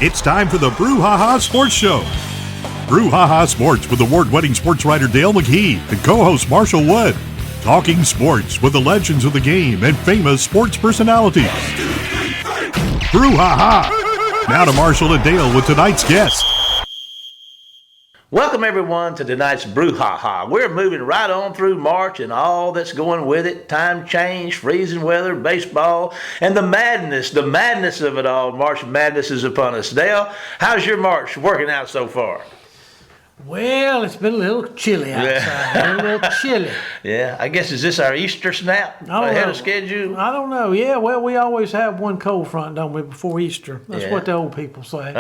It's time for the Brouhaha Sports Show. Brouhaha Sports with award-winning sports writer Dale McKee and co-host Marshall Wood. Talking sports with the legends of the game and famous sports personalities. Brouhaha! Now to Marshall and Dale with tonight's guest. Welcome everyone to tonight's Brouhaha. We're moving right on through March and all that's going with it. Time change, freezing weather, baseball, and the madness of it all. March Madness is upon us. Dale, how's your March working out so far? Well, it's been a little chilly outside. A little chilly. Yeah, I guess is this our Easter snap ahead of schedule? I don't know. Yeah, well, we always have one cold front, don't we, before Easter? That's what the old people say.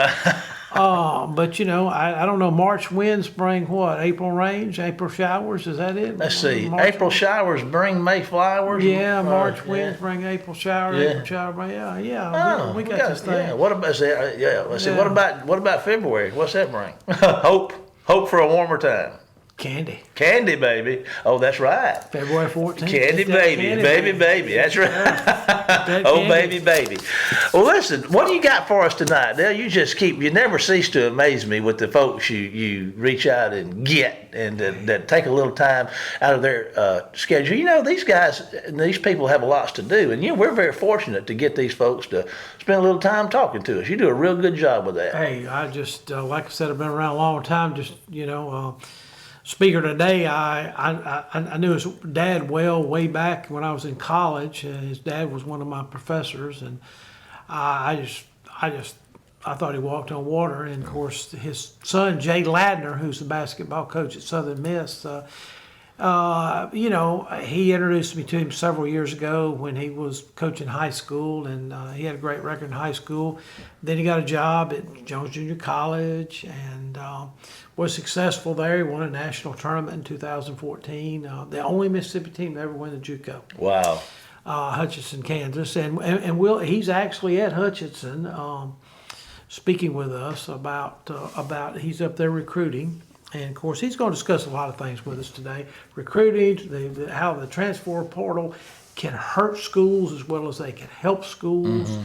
But you know, I don't know. March winds bring what? April rains, April showers. Is that it? Let's see. April showers bring May flowers. Yeah, March winds bring April showers. Yeah. April showers. Yeah. Oh, we got this thing. Yeah. What about? Let's see. What about February? What's that bring? Hope for a warmer time. Candy, baby. Oh, that's right. February 14th. Candy, baby. That's right. Oh, baby. Well, listen, what do you got for us tonight? Dale, you never cease to amaze me with the folks you reach out and get and that take a little time out of their schedule. You know, these people have lots to do. And, we're very fortunate to get these folks to spend a little time talking to us. You do a real good job with that. Hey, I just, like I said, I've been around a long time. Just, speaker today, I knew his dad well way back when I was in college. His dad was one of my professors, and I thought he walked on water. And of course, his son Jay Ladner, who's the basketball coach at Southern Miss, he introduced me to him several years ago when he was coaching high school, and he had a great record in high school. Then he got a job at Jones Junior College and was successful there. He won a national tournament in 2014. The only Mississippi team to ever win the JUCO. Wow. Hutchinson, Kansas, and he's actually at Hutchinson, speaking with us about he's up there recruiting. And, of course, he's going to discuss a lot of things with us today. Recruiting, how the transfer portal can hurt schools as well as they can help schools. Mm-hmm.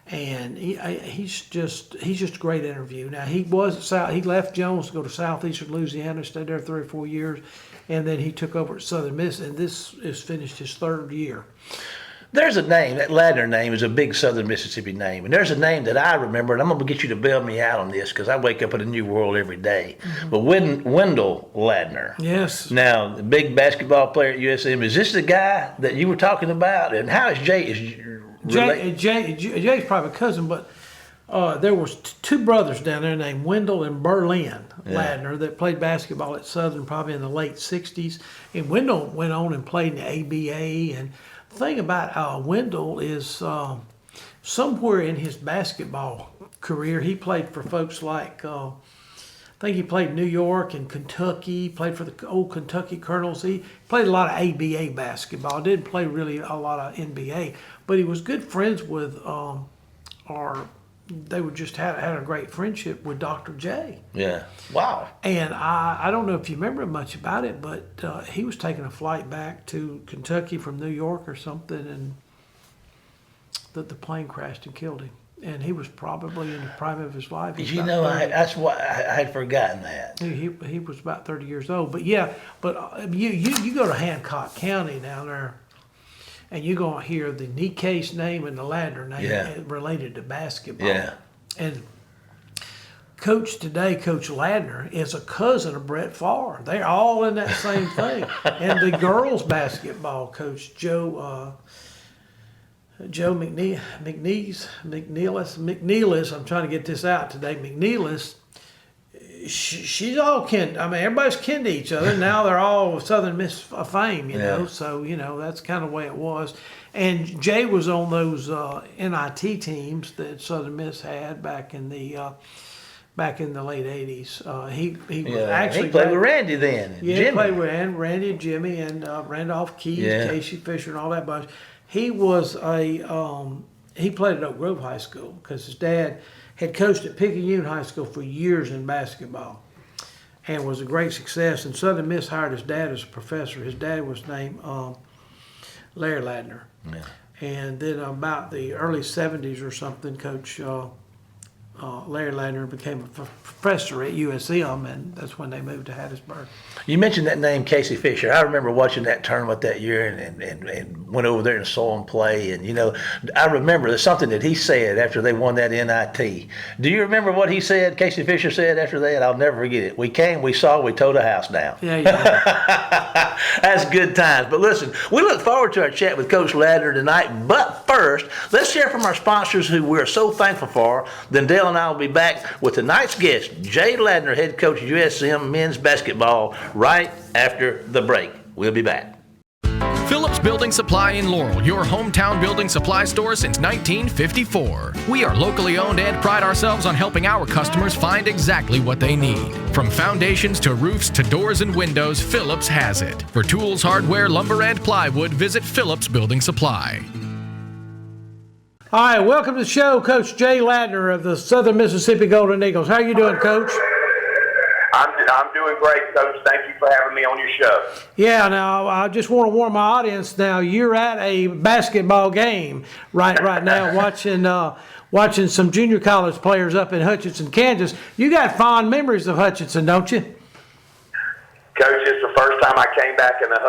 And he's just a great interview. Now, he left Jones to go to Southeastern Louisiana, stayed there 3 or 4 years, and then he took over at Southern Miss, and this is finished his 3rd year. There's a name, that Ladner name is a big Southern Mississippi name, and there's a name that I remember, and I'm going to get you to bail me out on this because I wake up in a new world every day. Mm-hmm. But Wendell Ladner. Yes. Now, the big basketball player at USM, is this the guy that you were talking about? And how is Jay? Jay's probably a cousin, but there was 2 brothers down there named Wendell and Berlin Ladner that played basketball at Southern probably in the late 60s. And Wendell went on and played in the ABA. And the thing about Wendell is somewhere in his basketball career, he played for folks like, I think he played New York and Kentucky, played for the old Kentucky Colonels. He played a lot of ABA basketball, didn't play really a lot of NBA, but he was good friends with, they were just had a great friendship with Dr. J. Yeah. Wow. And I don't know if you remember much about it, but he was taking a flight back to Kentucky from New York or something, and the plane crashed and killed him. And he was probably in the prime of his life. That's why I had forgotten that. He was about 30 years old. But you go to Hancock County down there, and you're going to hear the Nikkei's name and the Ladner name related to basketball. Yeah. And Coach Ladner, is a cousin of Brett Favre. They're all in that same thing. And the girls basketball coach, Joe McNeilus, I'm trying to get this out today, McNeilus, she's all kin. I mean, everybody's kin to each other. Now they're all Southern Miss fame, you know. So, that's kind of the way it was. And Jay was on those NIT teams that Southern Miss had back in the late 80s. He played with Randy then. Yeah, Jimmy. He played with Randy and Jimmy and Randolph Keys, Casey Fisher, and all that bunch. He was he played at Oak Grove High School because his dad had coached at Picayune High School for years in basketball and was a great success. And Southern Miss hired his dad as a professor. His dad was named Larry Ladner. Yeah. And then about the early 70s or something, Coach Larry Ladner became a professor at USM, and that's when they moved to Hattiesburg. You mentioned that name, Casey Fisher. I remember watching that tournament that year and went over there and saw him play. And, I remember there's something that he said after they won that NIT. Do you remember what he said, Casey Fisher said after that? I'll never forget it. We came, we saw, we tore the house down. Yeah. That's good times. But listen, we look forward to our chat with Coach Ladner tonight. But first, let's hear from our sponsors who we're so thankful for. Then Dale and I will be back with tonight's guest, Jay Ladner, head coach of USM men's basketball, right after the break. We'll be back. Phillips Building Supply in Laurel, your hometown building supply store since 1954. We are locally owned and pride ourselves on helping our customers find exactly what they need. From foundations to roofs to doors and windows, Phillips has it. For tools, hardware, lumber, and plywood, visit Phillips Building Supply. All right, welcome to the show, Coach Jay Ladner of the Southern Mississippi Golden Eagles. How are you doing, Coach? I'm doing great, Coach. Thank you for having me on your show. Yeah, now I just want to warn my audience. Now you're at a basketball game right now, watching some junior college players up in Hutchinson, Kansas. You got fond memories of Hutchinson, don't you? Coach, it's the first time I came back in the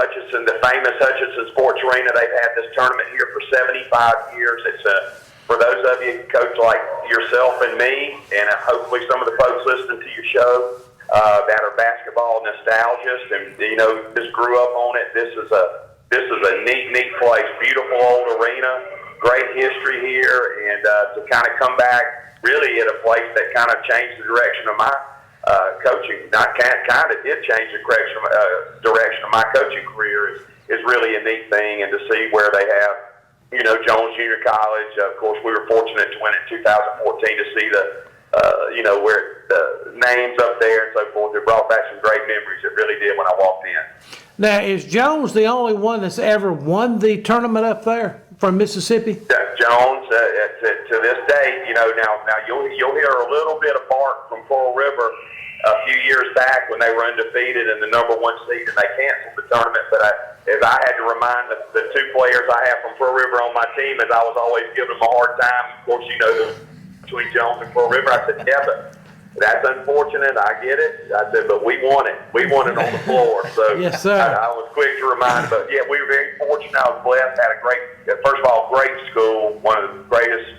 famous Hutchinson Sports Arena. They've had this tournament here for 75 years. It's for those of you, Coach, like yourself and me, and hopefully some of the folks listening to your show that are basketball nostalgists and just grew up on it. This is a neat place, beautiful old arena, great history here, and to kind of come back really at a place that kind of changed the direction of my coaching. Not kind of did change the direction of my coaching career is really a neat thing, and to see where they have, Jones Junior College. Of course, we were fortunate to win it in 2014 to see where the names up there and so forth. It brought back some great memories. It really did when I walked in. Now, is Jones the only one that's ever won the tournament up there from Mississippi? Jones, to this day, now you'll hear a little bit of bark from Pearl River a few years back when they were undefeated and the number one seed, and they canceled the tournament. But if I had to remind the two players I have from Pearl River on my team, as I was always giving them a hard time, of course, between Jones and Pearl River, I said, yeah, but that's unfortunate. I get it. I said, but we won it. We won it on the floor. So yes, sir. I was quick to remind. But yeah, we were very fortunate. I was blessed. Had a first of all, great school, one of the greatest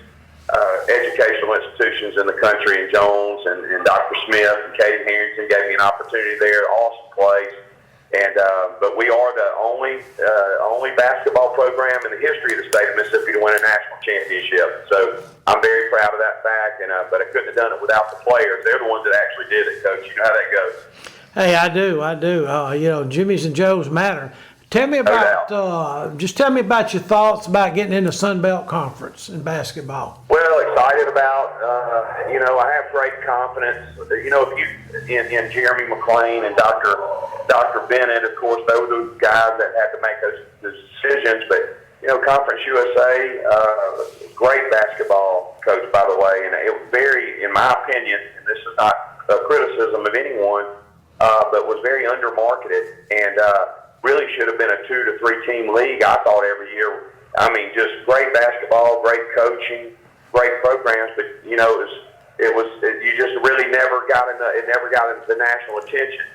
educational institutions in the country in Jones, and Dr. Smith and Katie Harrington gave me an opportunity there. Awesome place. And but we are the only basketball program in the history of the state of Mississippi to win a national championship. So I'm very proud of that fact. And but I couldn't have done it without the players. They're the ones that actually did it, Coach. You know how that goes. Hey, I do. Jimmy's and Joe's matter. Tell me about just tell me about your thoughts about getting into Sun Belt Conference in basketball. Well, excited about. I have great confidence. If you in Jeremy McClain and Dr. Bennett, of course, those are the guys that had to make those decisions. But Conference USA, great basketball coach, by the way, and it was very, in my opinion, and this is not a criticism of anyone, but was very undermarketed and really should have been a 2 to 3 team league. I thought every year. I mean, just great basketball, great coaching, great programs, but you just really never got the national attention.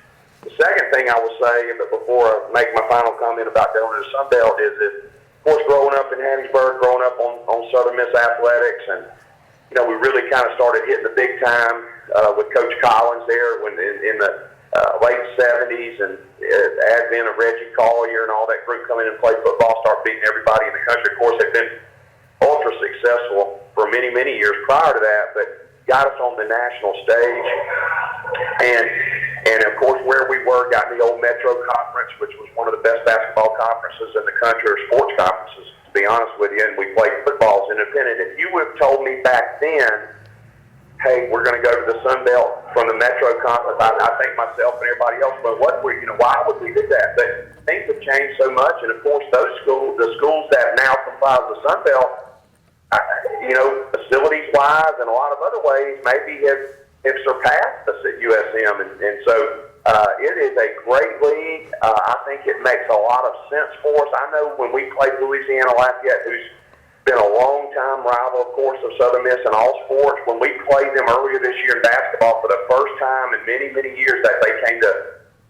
The second thing I will say, but before I make my final comment about going to the Sun Belt, is that, of course, growing up in Hattiesburg, growing up on Southern Miss athletics, and we really kind of started hitting the big time with Coach Collins there when in the late 70s, and advent of Reggie Collier and all that group coming in and play football, start beating everybody in the country. Of course, they've been ultra successful for many, many years prior to that, but got us on the national stage. And of course, where we were, got in the old Metro Conference, which was one of the best basketball conferences in the country, or sports conferences, to be honest with you, and we played football as independent. If you would have told me back then, hey, we're going to go to the Sun Belt from the Metro Conference, I think myself and everybody else, but why would we do that? But things have changed so much, and of course, the schools that now comprise the Sun Belt, facilities-wise and a lot of other ways, maybe have surpassed us at USM, and so it is a great league. I think it makes a lot of sense for us. I know when we played Louisiana Lafayette, who's been a long-time rival, of course, of Southern Miss in all sports. When we played them earlier this year in basketball for the first time in many, many years that they came to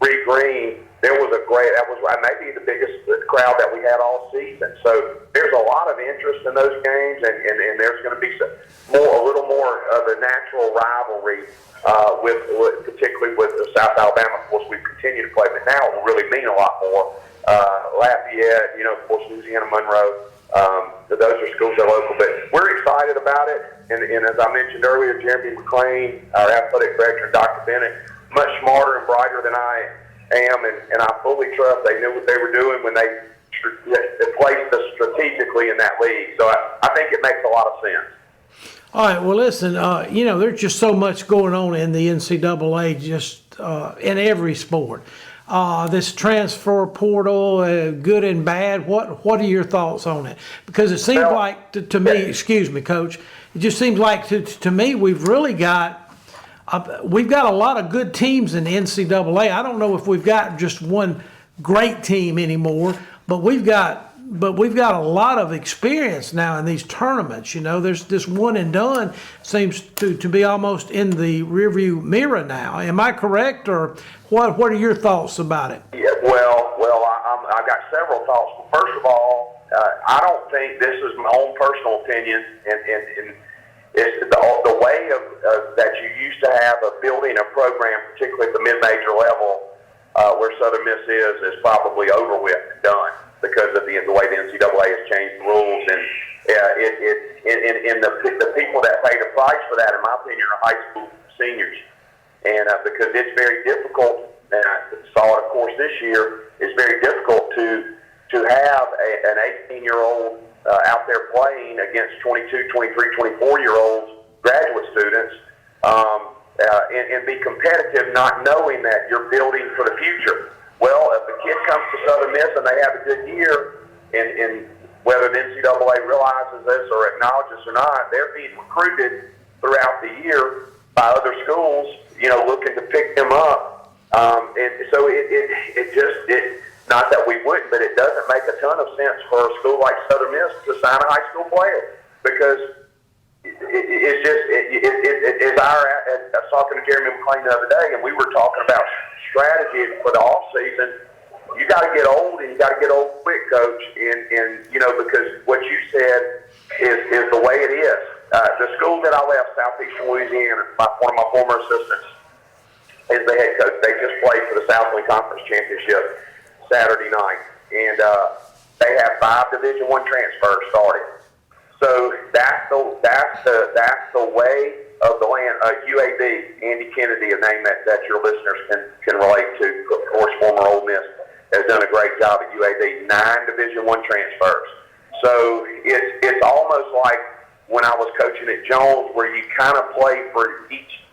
Reed Green, that was maybe the biggest crowd that we had all season. So there's a lot of interest in those games, and there's going to be a little more of a natural rivalry particularly with the South Alabama. Of course, we've continued to play, but now it will really mean a lot more. Lafayette, of course, Louisiana Monroe. Those are schools that are local, but we're excited about it. And as I mentioned earlier, Jeremy McClain, our athletic director, and Dr. Bennett, much smarter and brighter than I am, and I fully trust they knew what they were doing when they placed us strategically in that league. So I think it makes a lot of sense. All right, well, listen, there's just so much going on in the NCAA, just in every sport. This transfer portal, good and bad, what are your thoughts on it? Because it seems like, to me, excuse me, Coach, it just seems like to me we've really got a lot of good teams in the NCAA. I don't know if we've got just one great team anymore, but we've got a lot of experience now in these tournaments. There's this one and done seems to be almost in the rearview mirror now. Am I correct, or what are your thoughts about it? Yeah, well, I've got several thoughts. First of all, I don't think, this is my own personal opinion, and it's the way that you used to have of building a program, particularly at the mid-major level, where Southern Miss is probably over with and done, because of the way the NCAA has changed the rules, and the people that pay the price for that, in my opinion, are high school seniors, and because it's very difficult, and I saw it, of course, this year, it's very difficult to have an 18-year-old out there playing against 22, 23, 24-year-olds, graduate students, and be competitive, not knowing that you're building for the future. Well, if a kid comes to Southern Miss and they have a good year, and whether the NCAA realizes this or acknowledges or not, they're being recruited throughout the year by other schools, looking to pick them up. And so it not that we wouldn't, but it doesn't make a ton of sense for a school like Southern Miss to sign a high school player, because I was talking to Jeremy McClain the other day, and we were talking about strategy for the off season. You got to get old, and you got to get old quick, Coach. And because what you said is the way it is. The school that I left, Southeastern Louisiana, one of my former assistants is the head coach. They just played for the Southland Conference Championship Saturday night, and they have 5 Division I transfers starting. So that's the way of the land. UAB, Andy Kennedy, a name that your listeners can relate to, of course, former Ole Miss, has done a great job at UAB. 9 Division I transfers. So it's almost like when I was coaching at Jones, where you kind of play for each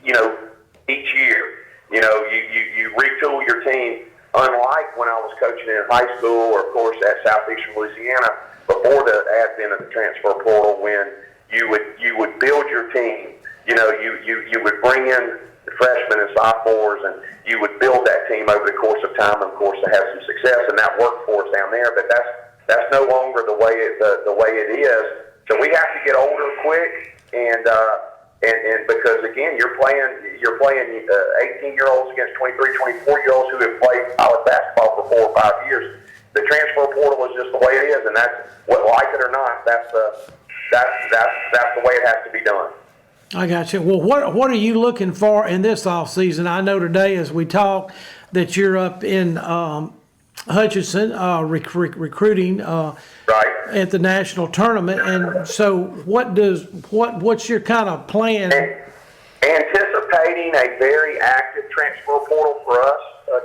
year. You retool your team. Unlike when I was coaching in high school, or of course at Southeastern Louisiana, before the advent of the transfer portal, when you would build your team. You would bring in freshmen and sophomores, and you would build that team over the course of time, and of course to have some success, and that worked for us down there. But that's no longer the way it is. So we have to get older quick, and because again, you're playing 18-year-olds against 23, 24-year-olds who have played college basketball for 4 or 5 years. The transfer portal is just the way it is, and that's what, like it or not, that's the way it has to be done. I got you. Well, what are you looking for in this off season? I know today, as we talk, that you're up in Hutchinson recruiting right at the national tournament, and so what's your kind of plan? Anticipating a very active transfer portal for us,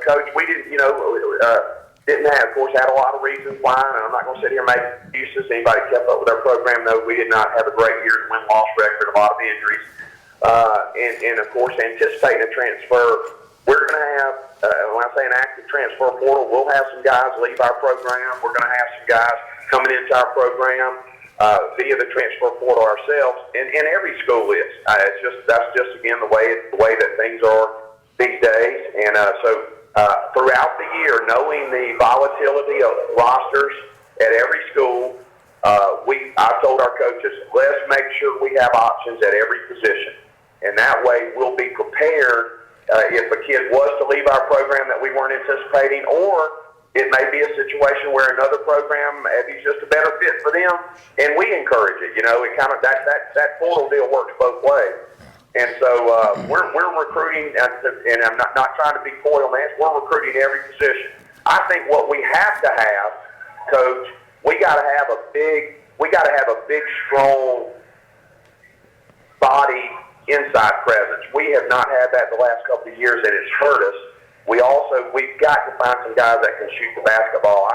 Coach. We didn't have, of course, had a lot of reasons why, and I'm not going to sit here and make excuses. Anybody kept up with our program knows we did not have a great year, win-loss record, a lot of injuries, and of course, anticipating a transfer. We're going to have, when I say an active transfer portal, we'll have some guys leave our program. We're going to have some guys coming into our program via the transfer portal ourselves, and every school is. That's just again the way that things are these days, and so. Throughout the year, knowing the volatility of rosters at every school, I told our coaches, let's make sure we have options at every position. And that way we'll be prepared if a kid was to leave our program that we weren't anticipating, or it may be a situation where another program maybe just a better fit for them, and we encourage it. It kind of that portal deal works both ways. And so we're recruiting, and I'm not trying to be coy on this. We're recruiting every position. I think what we have to have, Coach, we got to have a big, strong body inside presence. We have not had that the last couple of years, and it's hurt us. We've got to find some guys that can shoot the basketball.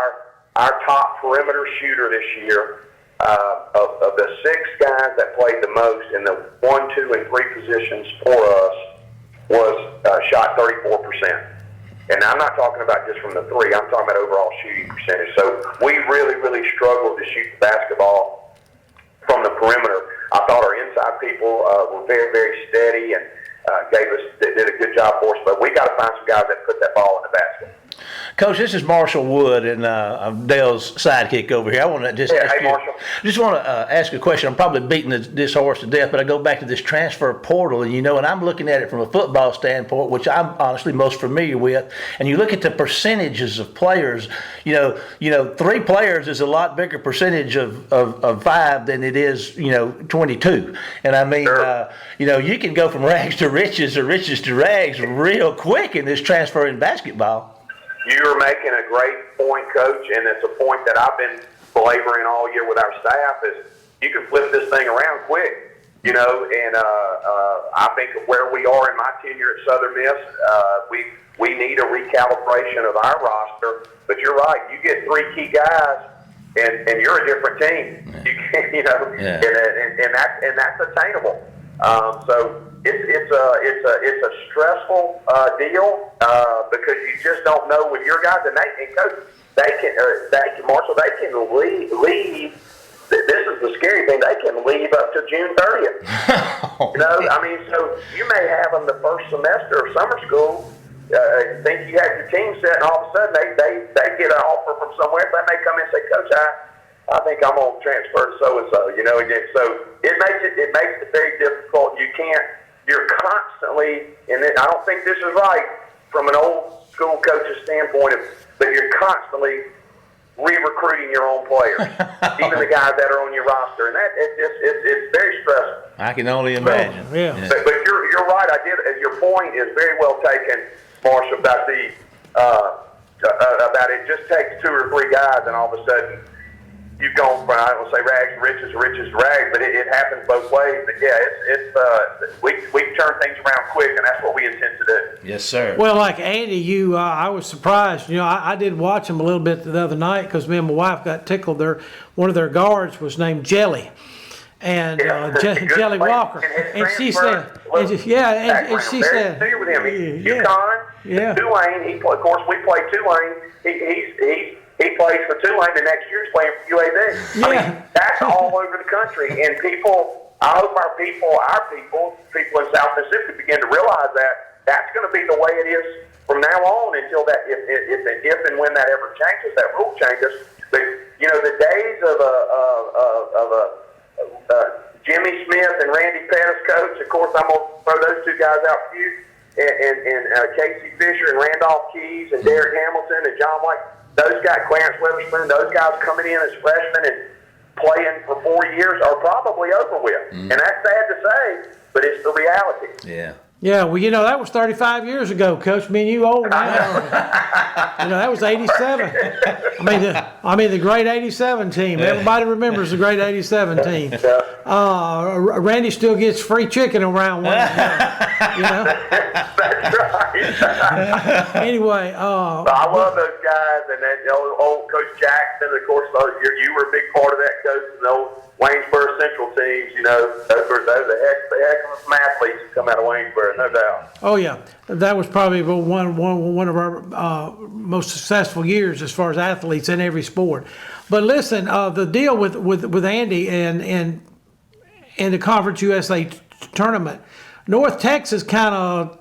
Our top perimeter shooter this year, of the 6 guys that played the most in the 1, 2, and 3 positions for us, was shot 34%. And I'm not talking about just from the 3. I'm talking about overall shooting percentage. So we really, really struggled to shoot the basketball from the perimeter. I thought our inside people were very, very steady and did a good job for us. But we got to find some guys that put that ball in the basket. Coach, this is Marshall Wood, and I'm Dale's sidekick over here. I want to just ask a question. I'm probably beating this horse to death, but I go back to this transfer portal, and and I'm looking at it from a football standpoint, which I'm honestly most familiar with. And you look at the percentages of players. 3 players is a lot bigger percentage of 5 than it is 22. And I mean, sure. You can go from rags to riches or riches to rags real quick in this transfer in basketball. You're making a great point, Coach, and it's a point that I've been belaboring all year with our staff is you can flip this thing around quick, and I think where we are in my tenure at Southern Miss, we need a recalibration of our roster, but you're right, you get 3 key guys, and you're a different team, and that's attainable. So it's a stressful deal because you just don't know with your guys, and Coach, they can leave. This is the scary thing. They can leave up to June 30th. So you may have them the first semester of summer school. Think you had your team set, and all of a sudden they get an offer from somewhere. They may come in and say, Coach, I think I'm going to transfer to so-and-so, again. So it makes it very difficult. You're constantly, and I don't think this is right from an old school coach's standpoint, but you're constantly re-recruiting your own players, even the guys that are on your roster, and it's very stressful. I can only imagine. But you're right. Your point is very well taken, Marshall, about about it just takes 2 or 3 guys, and all of a sudden you've gone from, I don't say rags to riches, riches to rags, but it happens both ways. But we turn things around quick, and that's what we intend to do. Yes, sir. Well, like Andy, I was surprised. I did watch him a little bit the other night because me and my wife got tickled. One of their guards was named Jelly, and Jelly Walker, and she said, and she said, familiar with him. UConn, Tulane. Of course, we play Tulane. He plays for Tulane. The next year he's playing for UAB. Yeah. I mean, that's all over the country. And I hope our people in South Mississippi begin to realize that that's going to be the way it is from now on until that, if and when that ever changes, that rule changes. But, the days of Jimmy Smith and Randy Pettis, coach, of course, I'm going to throw those 2 guys out for you, and Casey Fisher and Randolph Keys and Derek Hamilton and John White. Those guys, Clarence Witherspoon, those guys coming in as freshmen and playing for 4 years are probably over with. And that's sad to say, but it's the reality. Yeah. Yeah, well, that was 35 years ago, Coach. Me and you old now. That was 87. I mean the great 87 team. Everybody remembers the great 87 team. Randy still gets free chicken around one. That's right. Anyway. I love those guys, and that old Coach Jackson, of course, you were a big part of that, Coach, and the old Waynesboro Central teams, those are a heck of some athletes that come out of Waynesboro, no doubt. Oh yeah, that was probably one of our most successful years as far as athletes in every sport. But listen, the deal with Andy and the Conference USA tournament, North Texas kind of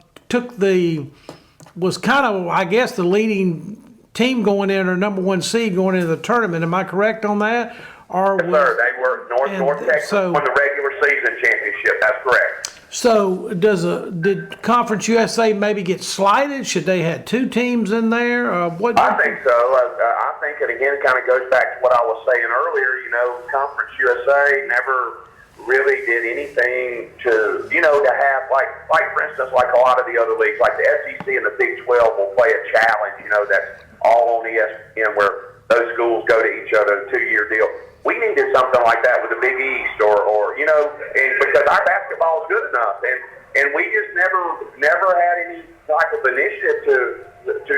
was I guess the leading team going in, or number 1 seed going into the tournament. Am I correct on that? Or Yes, sir. They were North Texas so- won the regular season championship. That's correct. So did Conference USA maybe get slighted? Should they had two teams in there? What? I think so. I think it again kind of goes back to what I was saying earlier. You know, Conference USA never really did anything to, you know, to have like for instance, like a lot of the other leagues, like the SEC and the Big 12 will play a challenge. You know, that's all on ESPN where those schools go to each other, a 2-year deal. We needed something like that with the Big East, or you know, and because our basketball is good enough, and we just never had any type of initiative to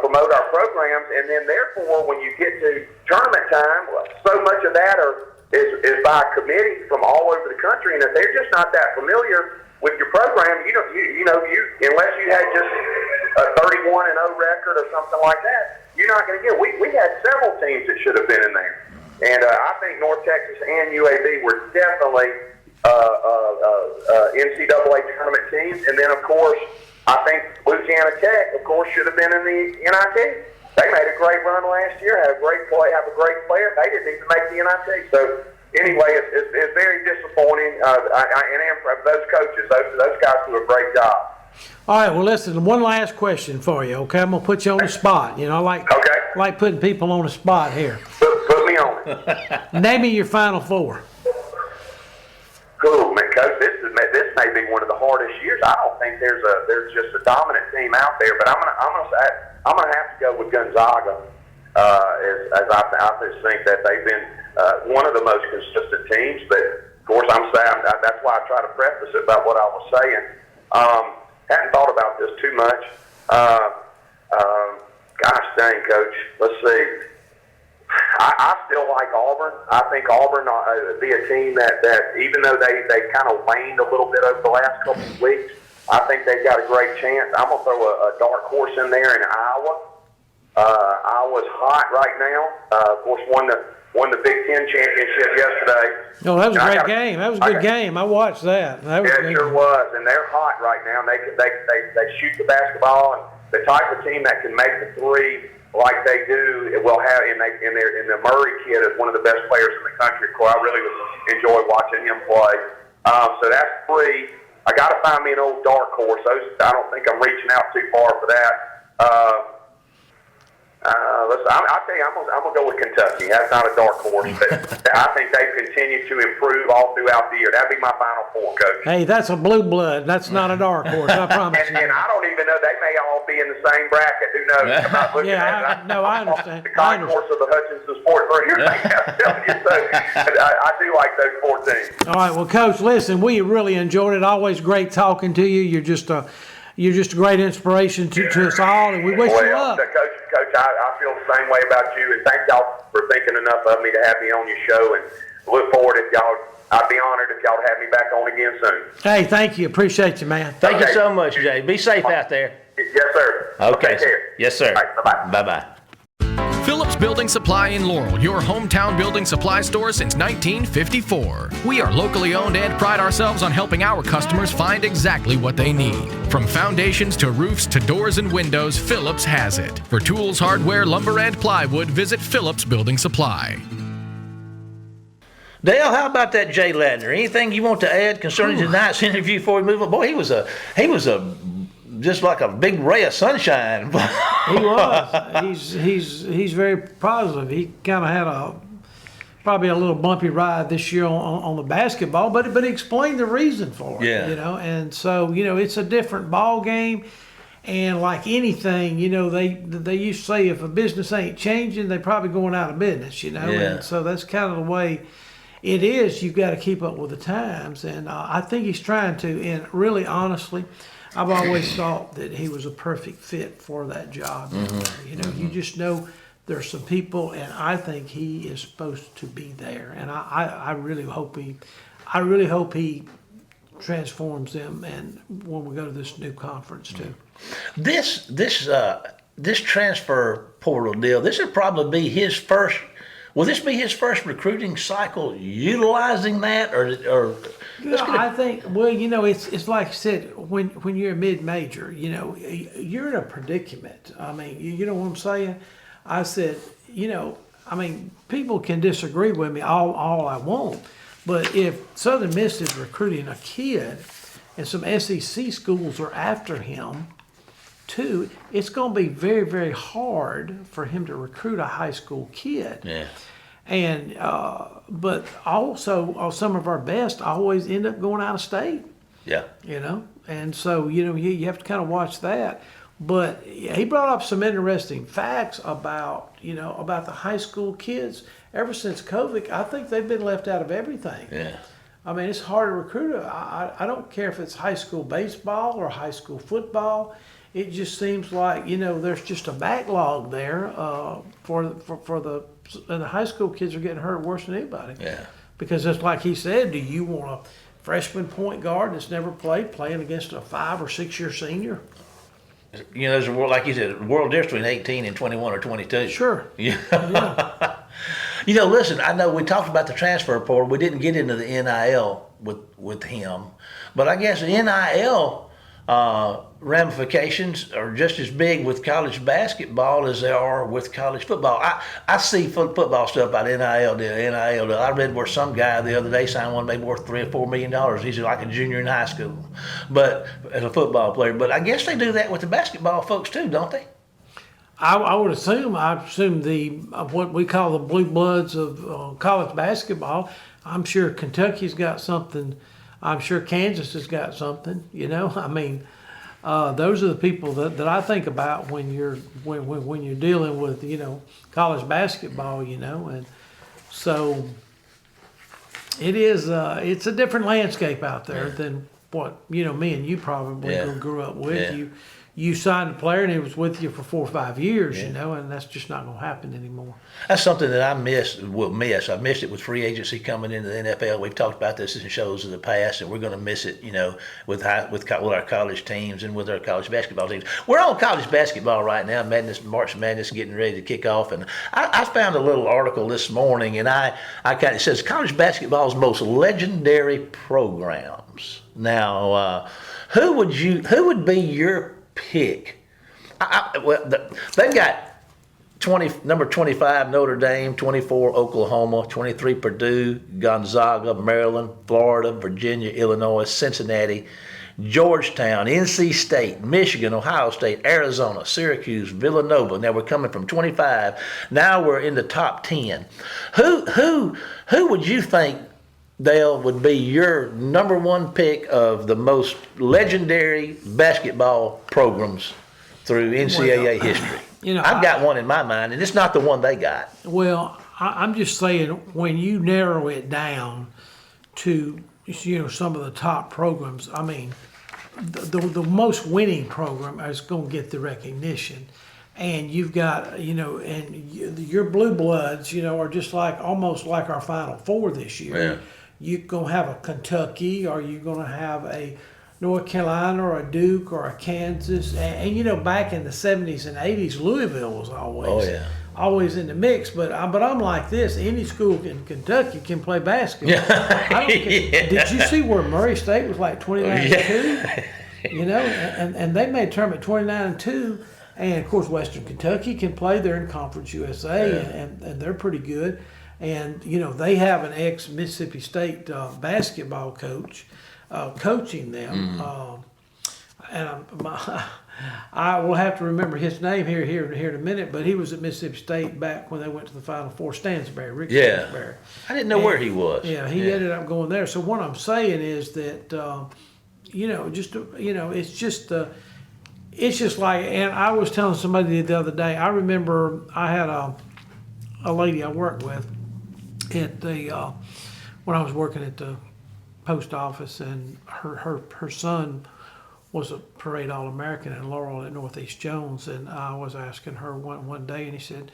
promote our programs, and then therefore when you get to tournament time, so much of that is by committee from all over the country, and if they're just not that familiar with your program, you unless you had just a 31-0 record or something like that, you're not going to get. We had several teams that should have been in there. And I think North Texas and UAB were definitely NCAA tournament teams. And then, of course, I think Louisiana Tech, of course, should have been in the NIT. They made a great run last year, have a great player. They didn't even make the NIT. So, anyway, it's very disappointing. I am for those coaches. Those guys do a great job. All right. Well, listen. One last question for you. Okay, I'm gonna put you on the spot. You know, I like putting people on the spot here. Put me on it. Name me your Final Four. Cool, man, Coach. This may be one of the hardest years. I don't think there's just a dominant team out there, but I'm gonna have to go with Gonzaga. As I just think that they've been one of the most consistent teams. But of course, I'm saying that's why I try to preface it about what I was saying. Hadn't thought about this too much. Gosh dang, Coach. Let's see. I still like Auburn. I think Auburn be a team that even though they kind of waned a little bit over the last couple of weeks, I think they've got a great chance. I'm going to throw a dark horse in there in Iowa. Iowa's hot right now. Of course, won the Big Ten championship yesterday. Oh, that was a great game. That was a good game. I watched that. It sure was, and they're hot right now. And they shoot the basketball, and the type of team that can make the three like they do, it will have. And the Murray kid is one of the best players in the country. Of course, I really enjoy watching him play. So that's three. I got to find me an old dark horse. I don't think I'm reaching out too far for that. Listen, I'll tell you, I'm gonna go with Kentucky. That's not a dark horse, but I think they've continued to improve all throughout the year. That'd be my Final Four, Coach. Hey, that's a blue blood. That's not a dark horse. I promise you. And I don't even know. They may all be in the same bracket. Who knows? I'm not looking at it. I understand. The concourse of the Hutchinson Sports Bar here. I'm telling you, so I do like those 4 teams. All right, well, Coach, listen, we really enjoyed it. Always great talking to you. You're just a great inspiration to us all, and we wish you luck. Coach, I feel the same way about you, and thank y'all for thinking enough of me to have me on your show, and look forward I'd be honored if y'all have me back on again soon. Hey, thank you. Appreciate you, man. Thank you so much, Jay. Be safe out there. Yes, sir. Okay. Take care. Yes, sir. All right, bye-bye. Bye-bye. Phillips Building Supply in Laurel, your hometown building supply store since 1954. We are locally owned and pride ourselves on helping our customers find exactly what they need. From foundations to roofs to doors and windows, Phillips has it. For tools, hardware, lumber, and plywood, visit Phillips Building Supply. Dale, how about that Jay Ladner? Anything you want to add concerning tonight's interview before we move on? Boy, he was just like a big ray of sunshine. He was. He's very positive. He kind of had probably a little bumpy ride this year on the basketball, but he explained the reason for it. Yeah. You know, and so it's a different ball game, and like anything, they used to say if a business ain't changing, they probably going out of business. Yeah. And so that's kind of the way it is. You've got to keep up with the times, and I think he's trying to. And really, honestly, I've always thought that he was a perfect fit for that job. Mm-hmm. You just know there's some people, and I think he is supposed to be there. And I really hope he transforms them. And when we go to this new conference too, this transfer portal deal. This would probably be his first. Will this be his first recruiting cycle utilizing that, or? I think. Well, it's like I said, when you're a mid-major, you're in a predicament. I mean, you know what I'm saying? I said, I mean, people can disagree with me all I want, but if Southern Miss is recruiting a kid and some SEC schools are after him too, it's going to be very, very hard for him to recruit a high school kid. Yeah. And but also some of our best always end up going out of state. Yeah. You know, and so you have to kind of watch that. But he brought up some interesting facts about the high school kids. Ever since COVID, I think they've been left out of everything. Yeah. I mean, it's hard to recruit. I don't care if it's high school baseball or high school football. It just seems like there's just a backlog there and the high school kids are getting hurt worse than anybody. Yeah. Because it's like he said, do you want a freshman point guard that's never playing against a 5 or 6 year senior? There's a world, like you said, a world difference between 18 and 21 or 22. Sure. Yeah. Listen, I know we talked about the transfer portal. We didn't get into the NIL with him, but I guess the NIL ramifications are just as big with college basketball as they are with college football. I see football stuff about NIL deal. I read where some guy the other day signed one maybe worth $3 or $4 million. He's like a junior in high school, but as a football player. But I guess they do that with the basketball folks too, don't they? I would assume. I assume what we call the blue bloods of college basketball. I'm sure Kentucky's got something. I'm sure Kansas has got something. I mean, those are the people that I think about when you're dealing with college basketball. And so it is. It's a different landscape out there than what me and you probably grew up with. Yeah. You signed a player and he was with you for 4 or 5 years, and that's just not going to happen anymore. That's something that I miss. I missed it with free agency coming into the NFL. We've talked about this in shows of the past, and we're going to miss it, with our college teams and with our college basketball teams. We're on college basketball right now. March Madness getting ready to kick off, and I found a little article this morning, and it says college basketball's most legendary programs. Now, who would be your pick? They've got number 25 Notre Dame, 24 Oklahoma, 23 Purdue, Gonzaga, Maryland, Florida, Virginia, Illinois, Cincinnati, Georgetown, NC State, Michigan, Ohio State, Arizona, Syracuse, Villanova. Now we're coming from 25. Now we're in the top 10. Who would you think, Dale, would be your number one pick of the most legendary basketball programs through NCAA history? I've got one in my mind, and it's not the one they got. Well, I'm just saying, when you narrow it down to some of the top programs, I mean, the most winning program is going to get the recognition. And you've got, and your blue bloods, are just almost like our Final Four this year. Yeah. You're going to have a Kentucky, or you're going to have a North Carolina, or a Duke, or a Kansas. And back in the 70s and 80s, Louisville was always in the mix. But I'm like this: any school in Kentucky can play basketball. Did you see where Murray State was like 29-2? And they made a tournament 29-2. And of course, Western Kentucky can play. They're in Conference USA, and they're pretty good. And they have an ex-Mississippi State basketball coach coaching them. I will have to remember his name here in a minute. But he was at Mississippi State back when they went to the Final Four. Stansbury, Stansbury. I didn't know where he was. Yeah, he ended up going there. So what I'm saying is that it's just like, and I was telling somebody the other day. I remember I had a lady I worked with at the when I was working at the post office, and her son was a parade All-American in Laurel at Northeast Jones, and I was asking her one day, and he said,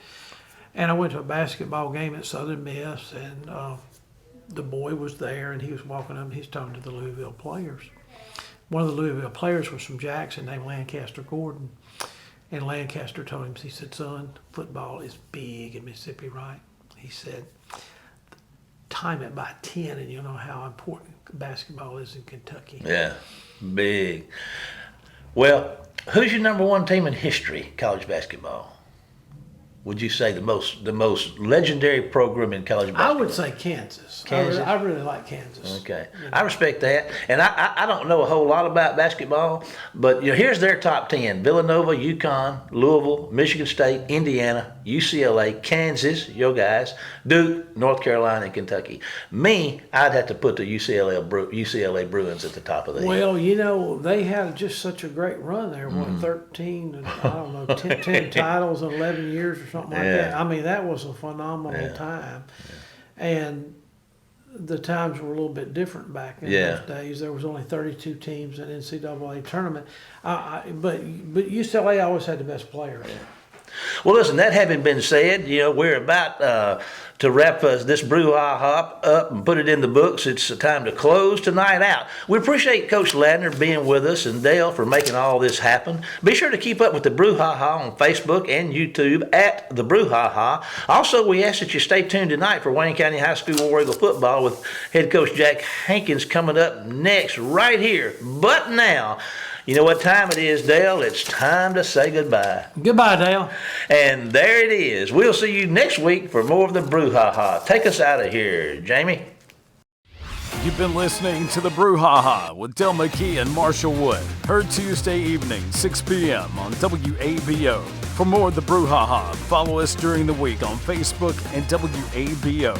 and I went to a basketball game at Southern Miss, and the boy was there, and he was walking up, and he's talking to the Louisville players. One of the Louisville players was from Jackson, named Lancaster Gordon, and Lancaster told him, he said, "Son, football is big in Mississippi, right?" He said, "Time it by 10 and you'll know how important basketball is in Kentucky." Yeah, big. Well, who's your number one team in history, college basketball? would you say the most legendary program in college basketball? I would say Kansas. Kansas? I really like Kansas. Okay, I respect that, and I don't know a whole lot about basketball, but here's their top 10: Villanova, UConn, Louisville, Michigan State, Indiana, UCLA, Kansas, your guys, Duke, North Carolina, and Kentucky. Me, I'd have to put the UCLA Bruins at the top of the heap. Well, they had just such a great run there. Mm-hmm. 13, and I don't know, 10 titles in 11 years or something like that. I mean, that was a phenomenal time. And the times were a little bit different back in those days. There was only 32 teams in NCAA tournament. But UCLA always had the best players. Well, listen, that having been said, we're about to wrap this Brouhaha up and put it in the books. It's time to close tonight out. We appreciate Coach Ladner being with us and Dale for making all this happen. Be sure to keep up with the Brouhaha on Facebook and YouTube at the Brouhaha. Also, we ask that you stay tuned tonight for Wayne County High School War Eagle football with head coach Jack Hankins coming up next right here. But now, you know what time it is, Dale? It's time to say goodbye. Goodbye, Dale. And there it is. We'll see you next week for more of the Brouhaha. Take us out of here, Jamie. You've been listening to the Brouhaha with Dale McKee and Marshall Wood. Heard Tuesday evening, 6 p.m. on WABO. For more of the Brouhaha, follow us during the week on Facebook and WABO.